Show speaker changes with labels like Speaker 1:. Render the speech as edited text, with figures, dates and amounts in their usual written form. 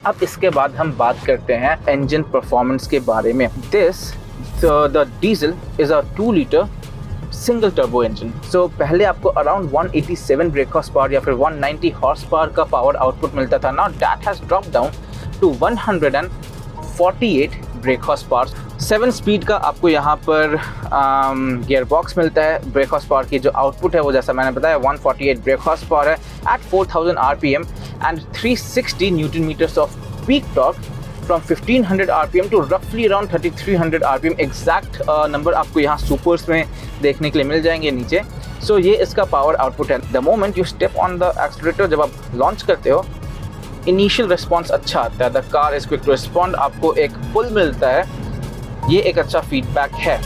Speaker 1: अब इसके बाद हम बात करते हैं इंजन परफॉर्मेंस के बारे में। The diesel is a 2 litre single turbo engine. So पहले आपको अराउंड 187 ब्रेक हॉर्स पावर या फिर 190 हॉर्स पावर का पावर आउटपुट मिलता था। Now that has drop down to 148 brake horse power. 7 speed का आपको यहाँ पर गियर बॉक्स मिलता है। ब्रेक हॉर्स पावर की जो आउटपुट है वो जैसा मैंने बताया 148 ब्रेक हॉर्स पावर है at 4000 RPM and 360 newton meters of peak torque from 1500 RPM to रफली अराउंड 3300 RPM। एग्जैक्ट नंबर आपको यहाँ सुपर्स में देखने के लिए मिल जाएंगे नीचे। सो ये इसका पावर आउटपुट है। The moment you step on the accelerator, जब आप लॉन्च करते हो, इनिशियल रिस्पॉन्स अच्छा आता है। The car is quick to respond, आपको एक पुल मिलता है, ये एक अच्छा फीडबैक है।